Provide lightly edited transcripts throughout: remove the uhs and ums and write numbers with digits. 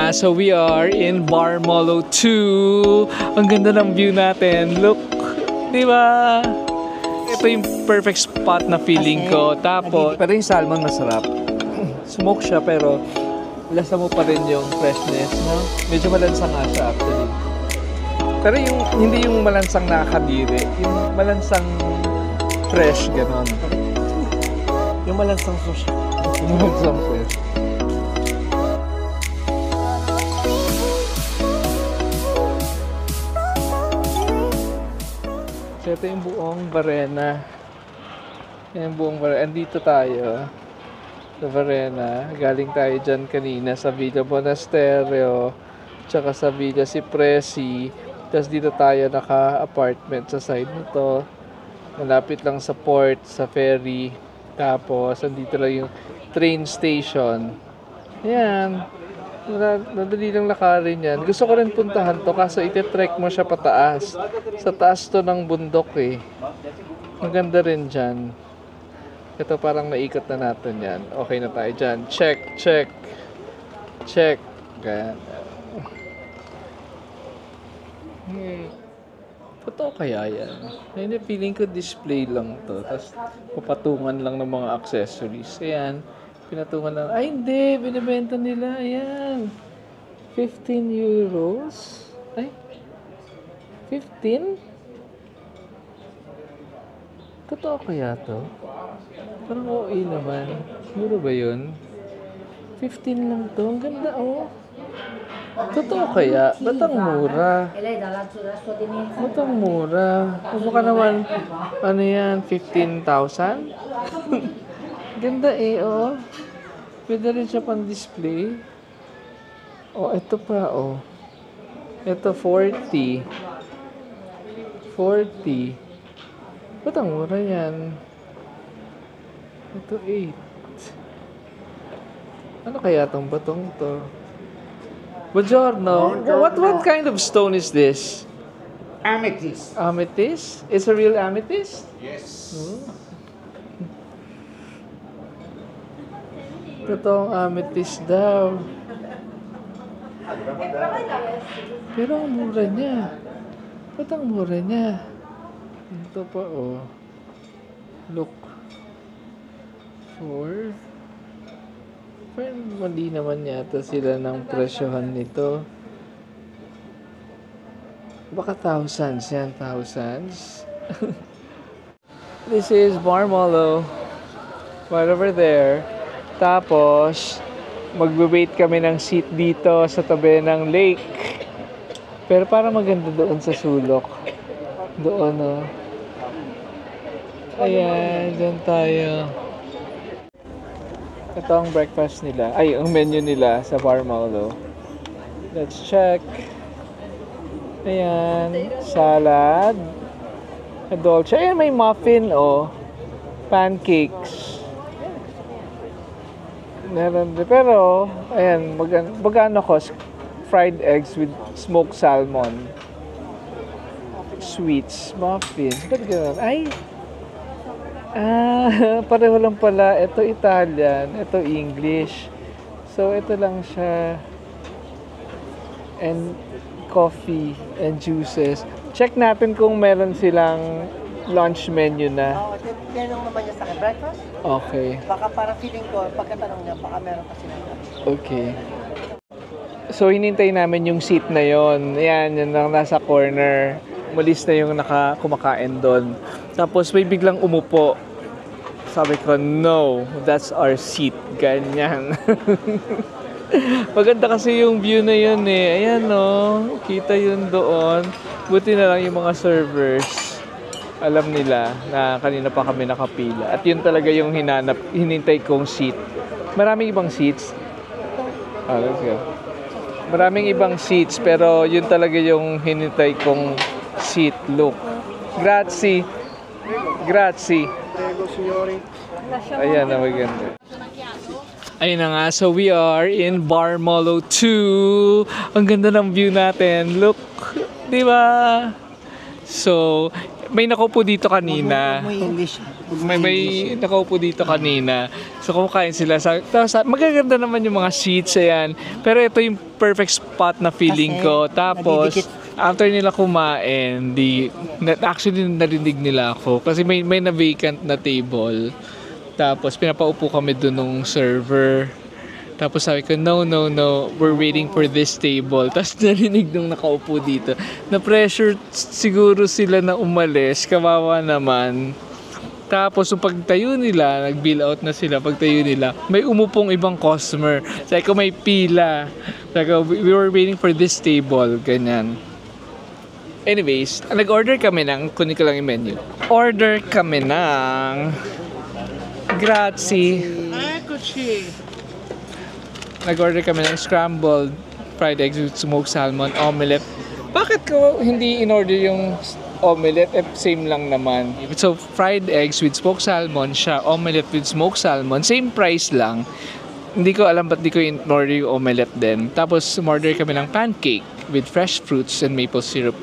nga, so we are in Bar Molo 2. Ang ganda ng view natin. Look, di ba? Ito yung perfect spot na feeling ko. Tapos, pero yung salmon masarap. Smoke siya pero lasa mo pa rin yung freshness, no? Medyo malansang nga siya actually. Pero yung hindi yung malansang nakakadiri, yung malansang fresh, gano'n. Yung malansang sushi. Yung malansang fresh. So ito yung buong Varena. Yan yung buong Varena. Andito tayo sa Varena. Galing tayo dyan kanina sa Villa Monasterio, tsaka sa Villa Cipresi. Tapos dito tayo naka-apartment sa side nito. Malapit lang sa port, sa ferry. Tapos andito lang yung train station. Ayan. Madali lang lakarin yan. Gusto ko rin puntahan to kaso ititrek mo siya pataas. Sa taas to ng bundok eh. Maganda rin dyan. Ito parang naikot na natin yan. Okay na tayo dyan. Check, check, check. Ganyan. Totoo kaya yan? Hindi, feeling ko display lang to. Tapos papatungan lang ng mga accessories. Ayan. Pinatungan lang. Ay, hindi. Binibenta nila. Ayan. 15 euros. Ay. 15? Totoo kaya to? Parang OA naman. Mura ba yun? 15 lang to. Ang ganda, oh. Totoo kaya? Ba't ang mura? Ba't ang mura? Baka naman, ano yan, 15,000? Ganda eh, oh. Pwede rin siya pang display. Oh, ito pa, oh. Ito, 40. 40. Ba't ang mura yan? Ito, 8. Ano kaya tong batong to? Buongiorno. What kind of stone is this? Amethyst. Amethyst? It's a real amethyst? Yes. Totoong amethyst daw. Pero ang mura niya. Ba't ang mura niya? Ito pa, oh. Look. 4. Pero mali naman yata sila ng presyohan nito. Baka thousands yan, thousands. This is Bar Molo. Right over there. Tapos, magbe-wait kami ng seat dito sa tabi ng lake. Pero parang maganda doon sa sulok. Doon, oh. Ayan, dyan tayo. Ito ang breakfast nila. Ay, ang menu nila sa Bar Molo. Let's check. Ayan, salad. Dolce. Ayan, may muffin, oh. Pancakes. Meron din. Pero, ayan, magano ko, fried eggs with smoked salmon. Sweets, muffins. Ba't gano'n? Ay! Pareho lang pala. Ito Italian, ito English. So, ito lang siya. And coffee and juices. Check natin kung meron silang lunch menu na. Tinanong naman niya sa akin, breakfast? Okay. Baka para feeling ko, pagkatanong niya, baka meron pa silang lunch. Okay. So, hinintay namin yung seat na yon. Yan, yan lang nasa corner. Malis na yung kumakain doon. Tapos may biglang umupo. Sabi ko, no, that's our seat. Ganyan. Maganda kasi yung view na yun eh. Ayan no, kita yun doon. Buti na lang yung mga servers. Alam nila na kanina pa kami nakapila. At yun talaga yung hinintay kong seat. Maraming ibang seats. Let's go. Maraming ibang seats pero yun talaga yung hinintay kong seat. Look. Grazie. Grazie. Ayan na maganda. Ayun na nga. So we are in Bar Molo 2. Ang ganda ng view natin. Look. Di ba? So may nakaupo dito kanina. May English. May nakaupo dito kanina. So kumakain sila. Tapos magaganda naman yung mga seats, ayan. Pero ito yung perfect spot na feeling Kasi, ko. Tapos, nadidikit. after nila kumain, actually narinig nila ako. Kasi may na vacant na table. Tapos pinapaupo kami dun nung server. Tapos sabi ko, no, we're waiting for this table. Tapos narinig nung nakaupo dito. Na-pressure siguro sila na umalis. Kawawa naman. Tapos yung pagtayo nila, nag-bill out na sila. Pagtayo nila, may umupong ibang customer. Sabi ko, may pila. Sabi ko, we were waiting for this table. Ganyan. Anyways, nag-order kami ng, kunin ko lang yung menu. Order kami ng grazie. Ay, kuchi. Nag-order kami ng scrambled fried eggs with smoked salmon, omelette. Bakit ko hindi in-order yung omelette? Same lang naman. So, fried eggs with smoked salmon siya, omelette with smoked salmon. Same price lang. Hindi ko alam ba't di ko in-order yung omelette din. Tapos, umorder kami ng pancake with fresh fruits and maple syrup.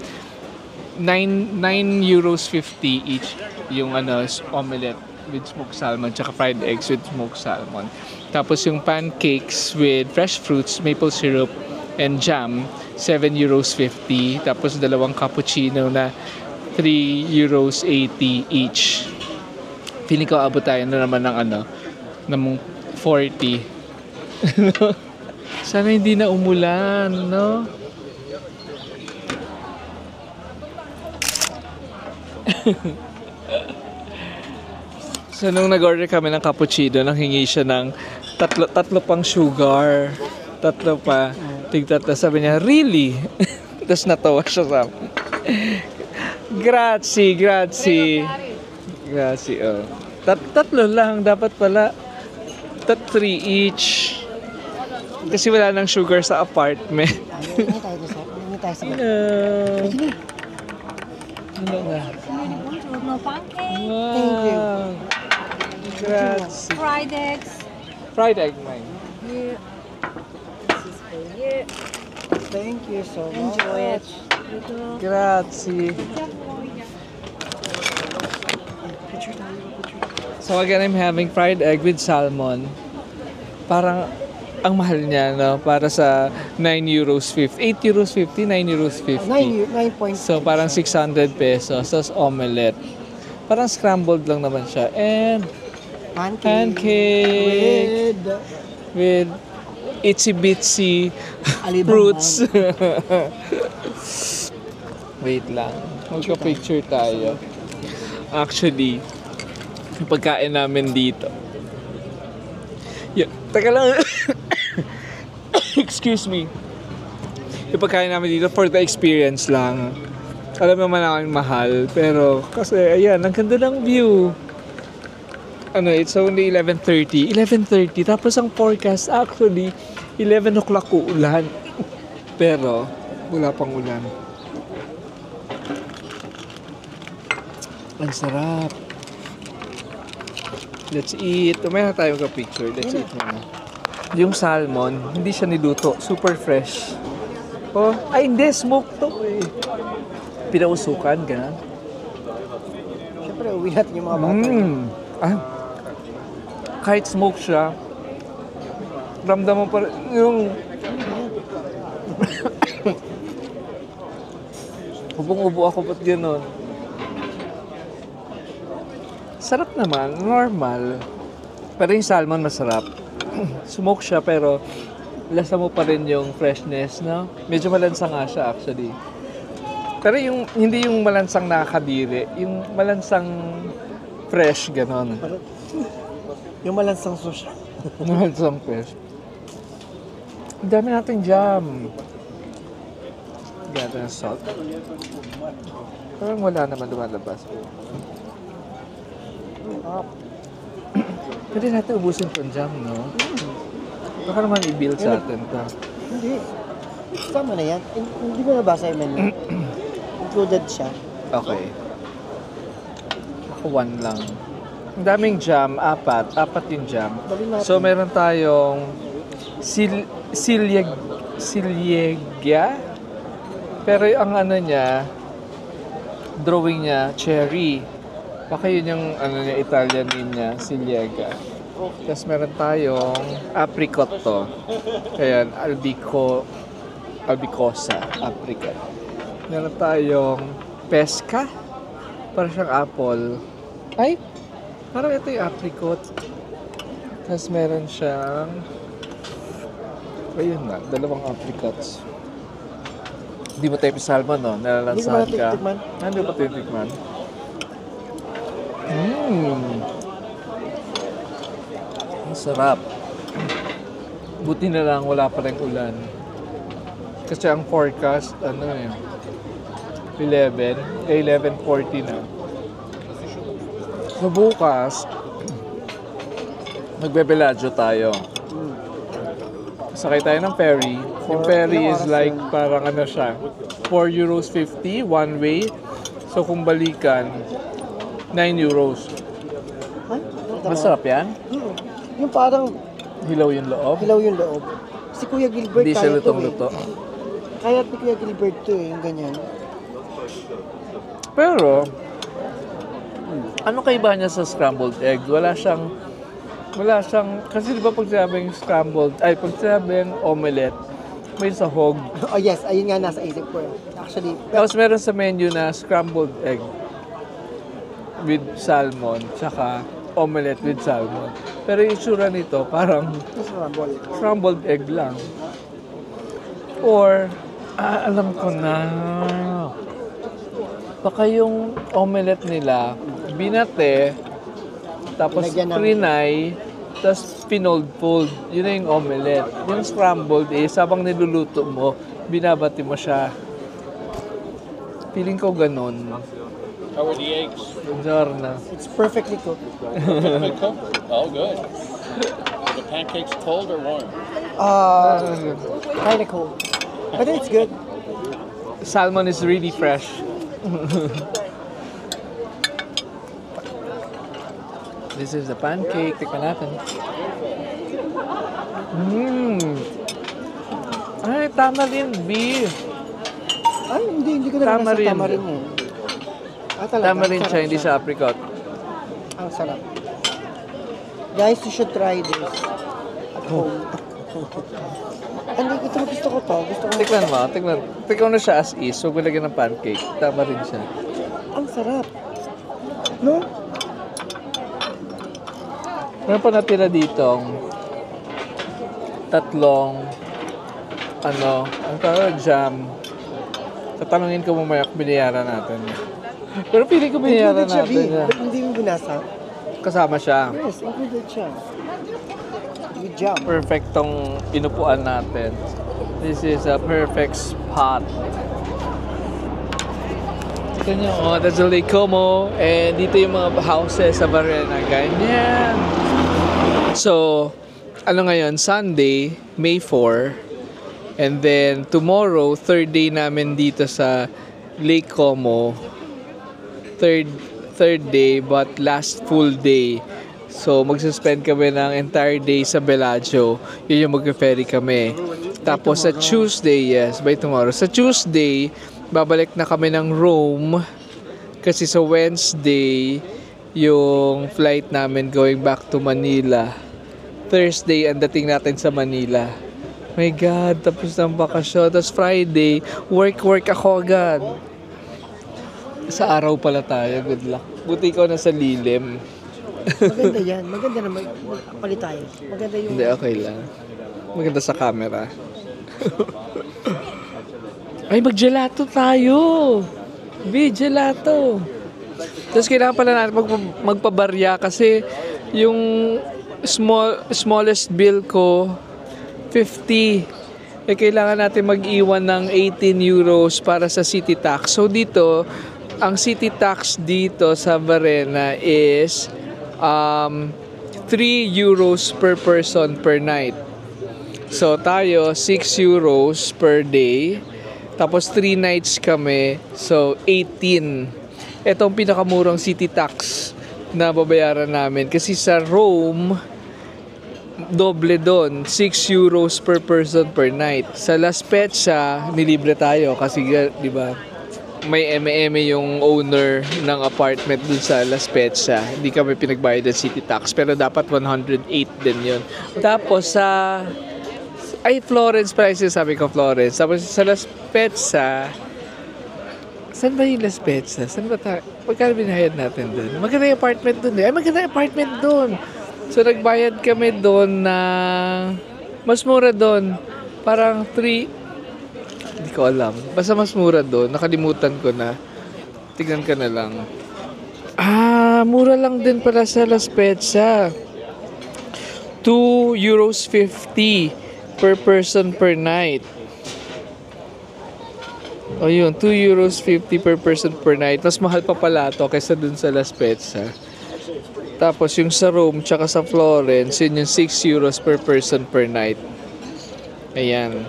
9 euros 50 each yung omelette with smoked salmon tsaka fried eggs with smoked salmon. Tapos yung pancakes with fresh fruits, maple syrup, and jam, 7 euros 50. Tapos dalawang cappuccino na 3 euros 80 each. Feeling ko abot tayo na naman ng 40. Sana hindi na umulan, no? So, nung nag-order kami ng cappuccino, nanghingi siya ng tatlo pang sugar. Tatlo pa. Tig-tatlo. Sabi niya, really? Tapos natawa siya sa amin. Grazie. Grazie, oh. Tatlo lang. Dapat pala 3 each. Kasi wala nang sugar sa apartment. Hindi tayo sa Ano nga? No pancake, Wow. Thank you. Grazie. fried eggs. Fried egg, mine. Here. This is for you. Thank you so much. Enjoy it. You go. Grazie. So again, I'm having fried egg with salmon. Parang ang mahal niya, no? Para sa 9 euros 50. 8 euros 50, 9 euros 50. 9 So parang 600 pesos. Tapos omelette. Parang scrambled lang naman siya. And pancake with itsy bitsy Alibang fruits. Wait lang. Magka-picture tayo. Actually, yung pagkain namin dito. Taka lang. Excuse me. Yung pagkain namin dito for the experience lang. Alam naman ako yung mahal. Pero kasi ayan, ang ganda ng view. It's only 11:30. 11:30. Tapos ang forecast actually 11 o'clock uulan. Pero wala pang ulan. Ang sarap. Let's eat. Tumaya na tayo ka-picture. Let's eat muna. Yung salmon, hindi siya niluto. Super fresh. Oh, ay hindi. Smoke to eh. Pinausukan, gano'n. Siyempre, uwi natin yung mga bata. Kahit smoke siya, ramdam mo pa rin yung ubong-ubo ako ba't gano'n. Sarap naman, normal. Pero yung salmon masarap. Smoke siya pero lasa mo pa rin yung freshness, no? Medyo malansa nga siya actually. Pero yung hindi yung malansang nakakadiri, yung malansang fresh ganon. Yung malansang sushi. Malansang fresh. Ang dami nating jam. Gata ng salt. Parang wala naman lumalabas. Pwede natin ubusin itong jam, no? Baka naman i-build sa atin to. Hindi. Tama na yan. Hindi mo nabasa yung menu. Included siya. Okay. Ako 1 lang. Ang daming jam, 4 yung jam. Dali natin. So meron tayong silyegya. Pero ang ano niya, drawing niya, cherry. Baka yun yung ano niya, Italian name niya, Siliega. Tapos meron tayong apricot to. Ayan, albicosa, apricot. Meron tayong pesca. Parang siyang apple. Ay! Parang ito yung apricot. Tapos meron siyang... Ayun na, dalawang apricots. Hindi mo tayo salmon, no? Hindi ko Nalalansahan ka. titikman. Hindi ba titikman? Ang sarap. Buti na lang wala pa rin ulan. Kasi ang forecast, 11:40 na. So bukas, magbebeladyo tayo. Sakay tayo ng ferry. Yung ferry is like parang siya, 4 euros 50 one way. So kung balikan, 9 euros. Ay, Masarap yan? Yung parang Hilaw yung loob. hilaw yung loob. Si Kuya Gilbert Hindi siya kaya to lutong-luto. Kaya ni Kuya Gilbert to yung ganyan. Pero, ano kaiba niya sa scrambled egg? Wala siyang, kasi di ba pag sinabing pag sinabing omelette, may sahog. Oh yes, ayun nga nasa isip ko. Actually, Tapos meron sa menu na scrambled egg with salmon, tsaka omelette with salmon. Pero yung itsura nito, parang masarap. scrambled egg lang. Or, alam ko na. Baka yung omelette nila, binate, tapos Pinagyan ng- prinay, tapos pinold-fold. Yun na yung omelette. Yung scrambled is, habang niluluto mo, binabati mo siya. Feeling ko ganun. How are the eggs? Buongiorno. It's perfectly cooked. Perfectly cooked? Oh, good. Are the pancakes cold or warm? Kinda cold. But it's good. Salmon is really fresh. This is the pancake. Tikman natin. Ay, tamarin, beef. Ay, hindi ko na Tamarin. nasa tamarin eh. Talaga. Tamarin Sarap siya, hindi siya apricot. Ang sarap. Guys, you should try this at home. Ito gusto ko to. Gusto ko. Tikman mo, tikman mo siya as is. Huwag mo lagyan ng pancake. Tamarin siya. Ang sarap. No? Meron pa natira ditong tatlong ang tawag, jam. Tatanungin ko mamaya kung binayaran natin. Pero feeling ko binayaran Included siya, natin. B. But hindi mo binasa. Kasama siya. Yes, included siya. With jam. Perfectong inupuan natin. This is a perfect spot. Ito nyo, that's the Lake Como. And dito yung mga houses sa Varena. Ganyan. So, ngayon? Sunday, May 4. And then, tomorrow, third day namin dito sa Lake Como. Third day, but last full day. So, magsuspend kami ng entire day sa Bellagio. Yun yung mag-ferry kami. Tapos sa Tuesday, yes, by tomorrow. Sa Tuesday, babalik na kami ng Rome. Kasi sa Wednesday, yung flight namin going back to Manila. Thursday, ang dating natin sa Manila. My God, tapos ng bakasyon. Tapos Friday, work ako agad. Sa araw pala tayo, good luck. Buti ko na sa lilim. Maganda yan. Maganda naman. Palit tayo. Maganda yung... Hindi, okay lang. Maganda sa camera. Ay, mag-gelato tayo! Gelato! Tapos kailangan pala natin magpabarya kasi yung smallest bill ko, 50. Kailangan natin mag-iwan ng 18 euros para sa city tax. So dito, ang city tax dito sa Varena is 3 euros per person per night. So tayo 6 euros per day. Tapos 3 nights kami. So 18. Ito ang pinakamurang city tax na babayaran namin. Kasi sa Rome, doble doon. 6 euros per person per night. Sa La Spezia, nilibre tayo. Kasi, di ba, may eme yung owner ng apartment dun sa La Spezia. Hindi kami pinagbayad ng city tax, pero dapat 108 din yun. Tapos sa Florence prices, sabi ko Florence. Tapos sa La Spezia, saan ba yung La Spezia? Saan ba tayo? Magkano binayad natin dun? Maganda yung apartment dun eh. Ay, maganda yung apartment dun. So, nagbayad kami dun na mas mura dun. Parang 3... Hindi ko alam. Basta mas mura doon. Nakalimutan ko na. Tignan ka na lang. Mura lang din pala sa La Spezia. €2.50 per person per night. O yun, €2.50 per person per night. Mas mahal pa pala to kaysa dun sa La Spezia. Tapos yung sa Rome tsaka sa Florence, yun yung €6 per person per night. Ayan.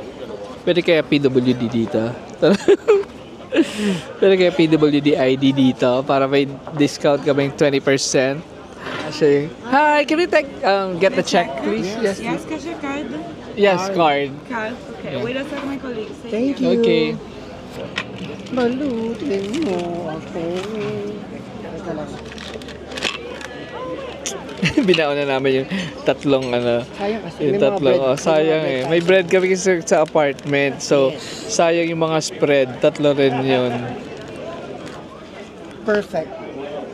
Pwede kaya PWD dito? Pwede kaya PWD ID dito para may discount kaming 20%? Actually, hi, can we get the check, please? Yes, Yes, cash your card. yes, card. Card. Okay. Yeah. Wait a second, my colleague. Thank you. Okay. Balutin mo ako. Ito lang. Binaon na namin yung tatlong Sayang kasi. yung may mga tatlong, bread. sayang eh. May bread kami kasi sa apartment. So, sayang yung mga spread. Tatlo rin yun. Perfect.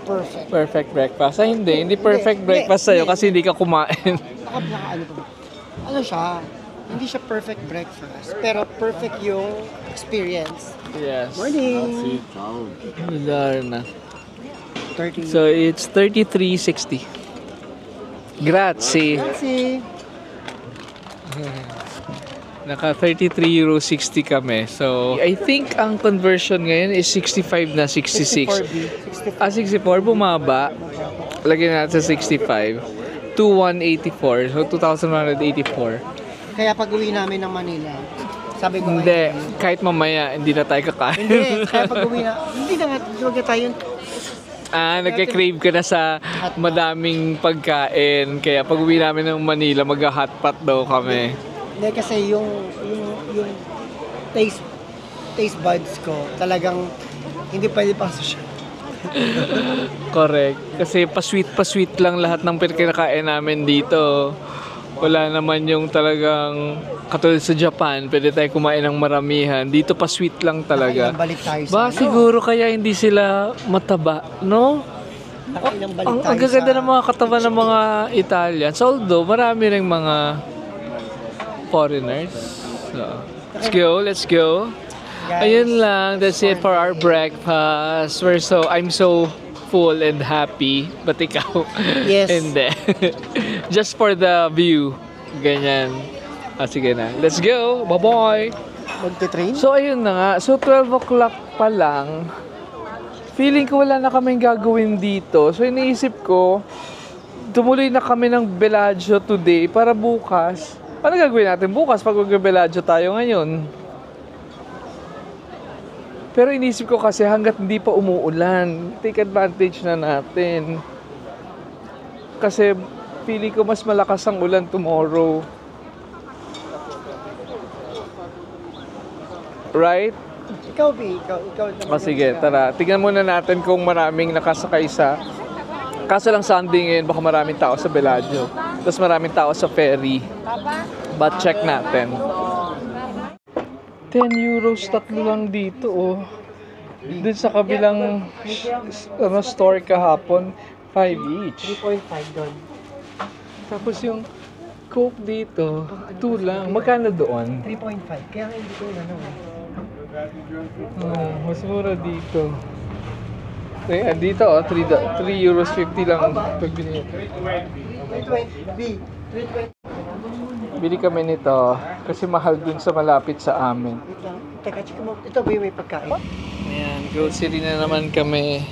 Perfect. Perfect breakfast. Ay, hindi perfect breakfast sa'yo kasi hindi ka kumain. Ano to? Ano siya? Hindi siya perfect breakfast. Pero perfect yung experience. Yes. Morning! Bizarre na. 30. So, it's 33.60. Grazie. Kasi, Naka €33.60 kami. So, I think ang conversion ngayon is 65 na 66. 64B. 64, bumaba. Lagyan natin sa 65. 2,184. So, 2,184. Kaya pag uwi namin ng Manila, sabi ko Hindi. Kahit mamaya, hindi na tayo kakain. Hindi, kaya pag uwi na, hindi na nga, huwag na tayo. Nagka-crave ka na sa madaming pagkain. Kaya pag uwi namin ng Manila, mag-hotpot daw kami. Hindi kasi yung taste buds ko, talagang hindi pwede pa siya. Correct. Kasi pa-sweet lang lahat ng kinakain namin dito. Wala naman yung talagang katulad sa Japan, pwede tayo kumain ng maramihan. Dito pa-sweet lang talaga. Nakailang balik tayo sa Ba, siguro kaya hindi sila mataba, no? Nakailang balik Ang tayo gaganda sa... ng mga katawan ng mga Italians. Although, marami ring mga foreigners. So, let's go. Guys, Ayun lang, that's it for our breakfast. I'm so full and happy. But ikaw? Yes. Hindi. Just for the view. Ganyan. Sige na. Let's go. Bye-bye. Magte-train? So, ayun na nga. So, 12 o'clock pa lang. Feeling ko wala na kaming gagawin dito. So, iniisip ko, tumuloy na kami ng Bellagio today para bukas. Ano gagawin natin bukas pag mag-Bellagio tayo ngayon? Pero inisip ko kasi hanggat hindi pa umuulan, take advantage na natin. Kasi feeling ko mas malakas ang ulan tomorrow. Right? Ikaw, B. Ikaw. Sige, tara. Tingnan muna natin kung maraming nakasakay sa... Kaso lang Sunday ngayon, baka maraming tao sa Bellagio. Tapos maraming tao sa ferry. But check natin. 10 euros, tatlo lang dito, oh. Dun sa kabilang store kahapon, 5 each. 3.5 doon. Tapos yung Coke dito, 2 lang. Magkano doon? 3.5. Kaya nga hindi ko yun ano. Mas mura dito. Dito, oh, 3 euros 50 lang pag binili. 320. B. 320. Bili kami nito kasi mahal dun sa malapit sa amin. Wait lang. Teka, check mo. Ito ba yung may pagkain? Ayan, grocery na naman kami.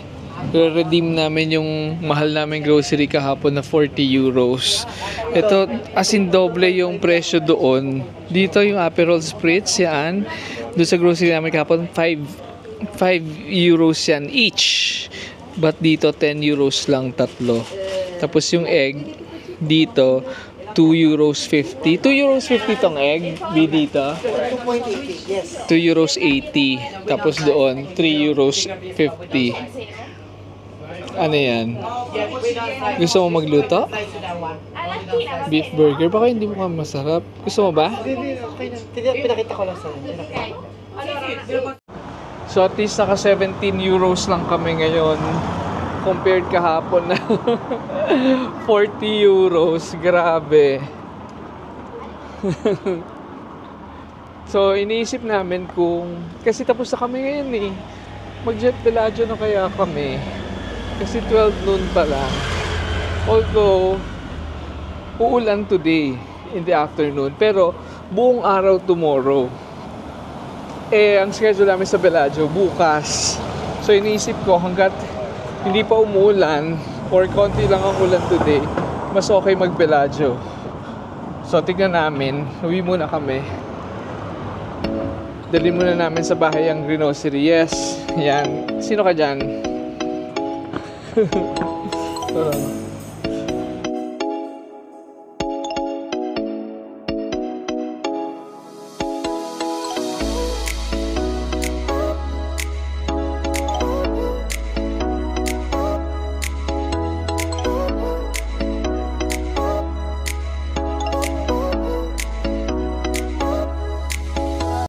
Redeem namin yung mahal namin grocery kahapon na 40 euros. Ito, as in doble yung presyo doon. Dito yung Aperol Spritz, yan. Doon sa grocery namin kahapon, 5 euros yan each. But dito, 10 euros lang tatlo. Tapos yung egg, dito, €2.50. €2.50 tong egg, B dito. 2.80, yes. €2.80. Tapos doon, €3.50. Ano yan? Gusto mo magluto? Beef burger? Baka hindi mo ka masarap. Gusto mo ba? Hindi, okay na. Pinakita ko lang sa inyo. So at least naka €17 lang kami ngayon. Compared kahapon na €40. Grabe. So iniisip namin kung... Kasi tapos na kami ngayon eh. Mag-jet Bellagio na kaya kami. Kasi 12 noon pa lang. Although, uulan today in the afternoon. Pero, buong araw tomorrow. Eh, ang schedule namin sa Bellagio, bukas. So, iniisip ko, hanggat hindi pa umuulan, or konti lang ang ulan today, mas okay mag-Bellagio. So, tignan namin. Uwi muna kami. Dali muna namin sa bahay ang grocery. Yes, yan. Sino ka dyan?